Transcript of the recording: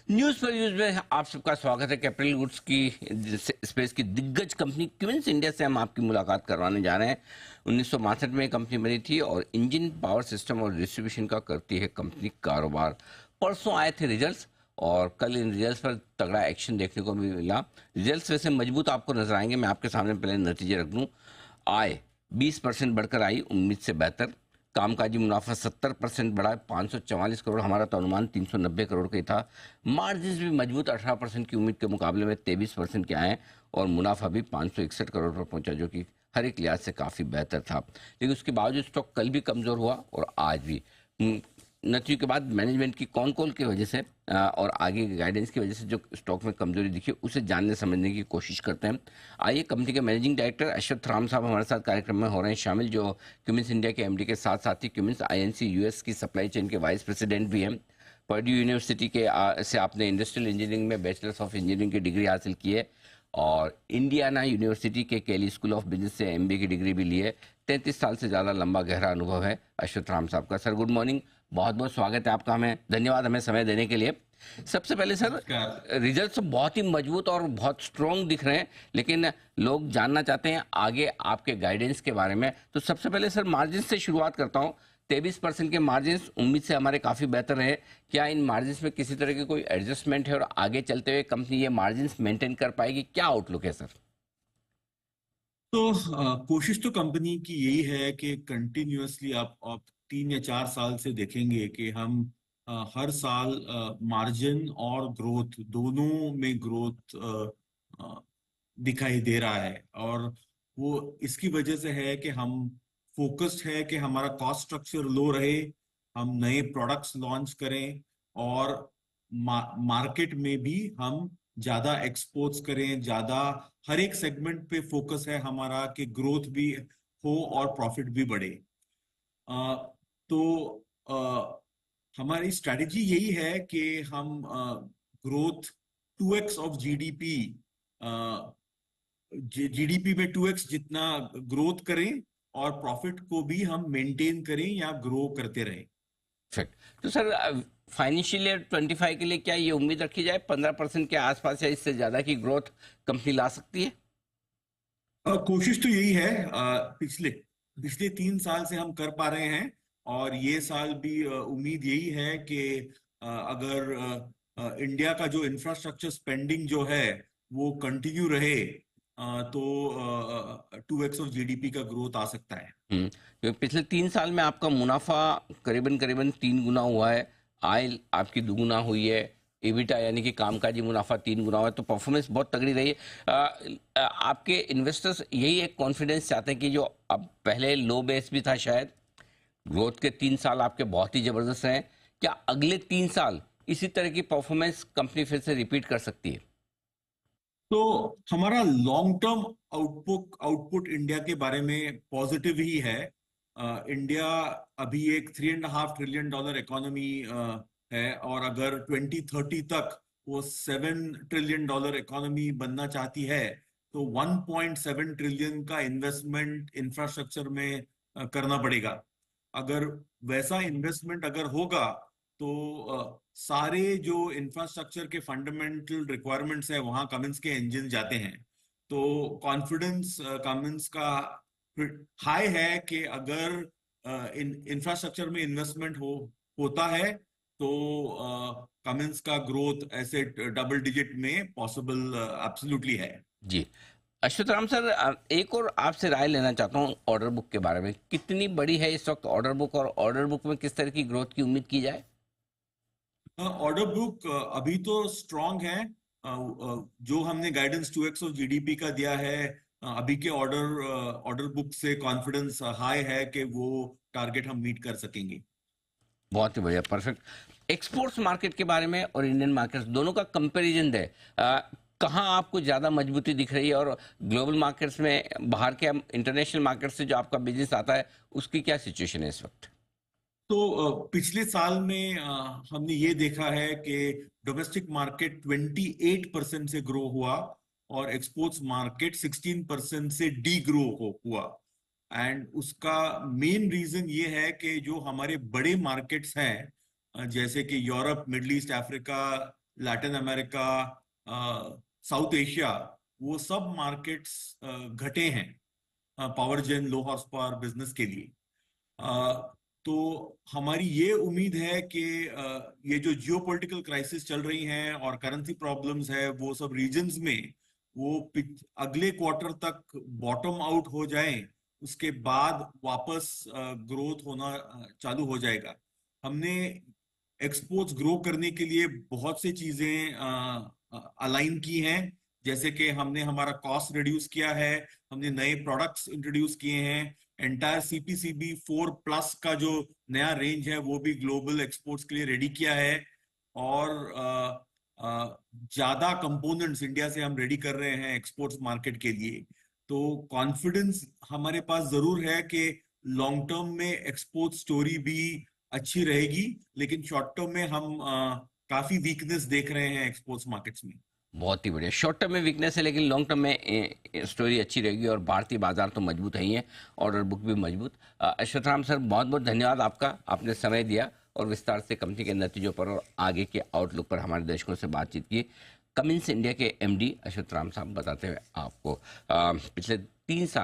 News पर news में आप सबका स्वागत है। कैपिटल गुड्स की स्पेस की दिग्गज कंपनी क्विंस इंडिया से हम आपकी मुलाकात करवाने जा रहे हैं। 1962 में कंपनी बनी थी और इंजन पावर सिस्टम और डिस्ट्रीब्यूशन का करती है कंपनी कारोबार। परसों आए थे रिजल्ट्स और कल इन रिजल्ट्स पर तगड़ा एक्शन देखने को भी मिला। रिजल्ट्स वैसे मजबूत आपको नजर आएंगे। मैं आपके सामने पहले नतीजे रख दूं। आय 20% बढ़कर आई, उम्मीद से बेहतर। कामकाजी मुनाफा 70% बढ़ा, 544 करोड़, हमारा तो अनुमान 390 करोड़ का ही था। मार्जिन भी मजबूत, 18% की उम्मीद के मुकाबले में 23% के आए और मुनाफा भी 561 करोड़ पर पहुंचा, जो कि हर एक लिहाज से काफ़ी बेहतर था। लेकिन उसके बावजूद स्टॉक कल भी कमज़ोर हुआ और आज भी। नतीजों के बाद मैनेजमेंट की कॉल की वजह से और आगे की गाइडेंस की वजह से जो स्टॉक में कमजोरी दिखी, उसे जानने समझने की कोशिश करते हैं। आइए, कंपनी के मैनेजिंग डायरेक्टर अश्वत्थ राम साहब हमारे साथ कार्यक्रम में हो रहे हैं शामिल, जो क्यूमिंस इंडिया के एमडी के साथ साथ ही क्यूमिंस आईएनसी यूएस की सप्लाई चेन के वाइस प्रेसिडेंट भी हैं। पर्ड्यू यूनिवर्सिटी के से आपने इंडस्ट्रियल इंजीनियरिंग में बैचलर्स ऑफ इंजीनियरिंग की डिग्री हासिल की है और इंडियाना यूनिवर्सिटी के केली स्कूल ऑफ बिजनेस से एमबीए की डिग्री भी ली है। 33 साल से ज़्यादा लंबा गहरा अनुभव है अश्वत्थ राम साहब का। सर गुड मॉर्निंग, बहुत बहुत स्वागत है आपका, हमें धन्यवाद हमें समय देने के लिए। सबसे पहले सर, रिजल्ट तो बहुत ही मजबूत और बहुत स्ट्रॉन्ग दिख रहे हैं, लेकिन लोग जानना चाहते हैं आगे आपके गाइडेंस के बारे में। तो सबसे पहले सर मार्जिन से शुरुआत करता हूँ। 23% के मार्जिन उम्मीद से हमारे काफ़ी बेहतर रहे। क्या इन मार्जिन में किसी तरह की कोई एडजस्टमेंट है और आगे चलते हुए कंपनी ये मार्जिन मेंटेन कर पाएगी? क्या आउटलुक है सर? तो कोशिश तो कंपनी की यही है कि कंटिन्यूअसली आप 3 या 4 साल से देखेंगे कि हम हर साल मार्जिन और ग्रोथ दोनों में ग्रोथ दिखाई दे रहा है। और वो इसकी वजह से है कि हम फोकस्ड है कि हमारा कॉस्ट स्ट्रक्चर लो रहे, हम नए प्रोडक्ट्स लॉन्च करें और मार्केट में भी हम ज्यादा एक्सपोर्ट्स करें, ज्यादा हर एक सेगमेंट पे फोकस है हमारा कि ग्रोथ भी हो और प्रॉफिट भी बढ़े। तो हमारी स्ट्रैटेजी यही है कि हम growth 2x of GDP, GDP में 2x जितना ग्रोथ करें और प्रॉफिट को भी हम मेंटेन करें या ग्रो करते रहें। परफेक्ट। तो सर फाइनेंशियल ईयर 25 के लिए क्या ये उम्मीद रखी जाए 15% के आसपास या इससे ज्यादा की ग्रोथ कंपनी ला सकती है? कोशिश तो यही है। पिछले पिछले 3 साल से हम कर पा रहे हैं और ये साल भी उम्मीद यही है कि अगर इंडिया का जो इंफ्रास्ट्रक्चर स्पेंडिंग जो है वो कंटिन्यू रहे, तो 2x ऑफ जीडीपी का ग्रोथ आ सकता है। क्योंकि पिछले 3 साल में आपका मुनाफा करीबन करीबन 3 गुना हुआ है, आय आपकी दुगुना हुई है, एबिटा यानी कि कामकाजी मुनाफा 3 गुना हुआ है। तो परफॉर्मेंस बहुत तगड़ी रही है। आपके इन्वेस्टर्स यही एक कॉन्फिडेंस चाहते हैं कि जो अब पहले लो बेस भी था, शायद ग्रोथ के 3 साल आपके बहुत ही जबरदस्त हैं। क्या अगले 3 साल इसी तरह की परफॉर्मेंस कंपनी फिर से रिपीट कर सकती है? तो हमारा long term output output India के बारे में पॉजिटिव ही है। इंडिया अभी एक $3.5 ट्रिलियन इकोनॉमी है और अगर 2030 तक वो $7 ट्रिलियन इकोनॉमी बनना चाहती है तो 1.7 ट्रिलियन का इन्वेस्टमेंट इंफ्रास्ट्रक्चर में करना पड़ेगा। अगर वैसा इन्वेस्टमेंट अगर होगा तो सारे जो इंफ्रास्ट्रक्चर के फंडामेंटल रिक्वायरमेंट्स है वहां कमिंस के इंजन जाते हैं। तो कॉन्फिडेंस कमिंस का हाई है कि अगर इंफ्रास्ट्रक्चर में इन्वेस्टमेंट होता है तो कमिंस का ग्रोथ ऐसे डबल डिजिट में पॉसिबल एब्सोल्युटली है। जी, अश्वथ राम सर, एक और आपसे राय लेना चाहता हूँ ऑर्डर बुक के बारे में। कितनी बड़ी है इस वक्त ऑर्डर बुक और ऑर्डर बुक में किस तरह की ग्रोथ की उम्मीद की जाए? ऑर्डर बुक अभी तो स्ट्रांग है। जो हमने गाइडेंस 2x ऑफ जीडीपी का दिया है, अभी के ऑर्डर बुक से कॉन्फिडेंस हाई है कि वो टारगेट हम मीट कर सकेंगे। बहुत ही बढ़िया, परफेक्ट। एक्सपोर्ट्स मार्केट के बारे में और इंडियन मार्केट्स दोनों का कंपैरिजन है। कहाँ आपको ज़्यादा मजबूती दिख रही है और ग्लोबल मार्केट्स में, बाहर के इंटरनेशनल मार्केट से जो आपका बिजनेस आता है, उसकी क्या सिचुएशन है इस वक्त? तो पिछले साल में हमने ये देखा है कि डोमेस्टिक मार्केट 28% से ग्रो हुआ और एक्सपोर्ट्स मार्केट 16% से डी ग्रो हुआ। एंड उसका मेन रीजन ये है कि जो हमारे बड़े मार्केट्स हैं, जैसे कि Europe, middle east, Africa, Latin America, south Asia, वो सब मार्केट्स घटे हैं पावर जेन लो हॉर्स पावर बिजनेस के लिए। अ, तो हमारी ये उम्मीद है कि ये जो जियोपॉलिटिकल क्राइसिस चल रही हैं और करेंसी प्रॉब्लम्स है, वो सब रीजन्स में वो अगले क्वार्टर तक बॉटम आउट हो जाए, उसके बाद वापस ग्रोथ होना चालू हो जाएगा। हमने एक्सपोर्ट्स ग्रो करने के लिए बहुत सी चीजें अलाइन की हैं, जैसे कि हमने हमारा कॉस्ट रिड्यूस किया है, हमने नए प्रोडक्ट्स इंट्रोड्यूस किए हैं, एंटायर सीपीसीबी 4+ का जो नया रेंज है वो भी ग्लोबल एक्सपोर्ट्स के लिए रेडी किया है। और ज्यादा कंपोनेंट्स इंडिया से हम रेडी कर रहे हैं एक्सपोर्ट्स मार्केट के लिए। तो कॉन्फिडेंस हमारे पास जरूर है कि लॉन्ग टर्म में एक्सपोर्ट स्टोरी भी अच्छी रहेगी, लेकिन शॉर्ट टर्म में हम काफी वीकनेस देख रहे हैं एक्सपोर्ट्स मार्केट्स में। बहुत ही बढ़िया। शॉर्ट टर्म में वीकनेस है लेकिन लॉन्ग टर्म में स्टोरी अच्छी रहेगी और भारतीय बाजार तो मजबूत है ही है, ऑर्डर बुक भी मजबूत। अश्वत्थराम सर, बहुत बहुत धन्यवाद आपका, आपने समय दिया और विस्तार से कंपनी के नतीजों पर और आगे के आउटलुक पर हमारे दर्शकों से बातचीत की। कमिंस इंडिया के एमडी अश्वत्थराम साहब बताते हुए आपको पिछले 3 साल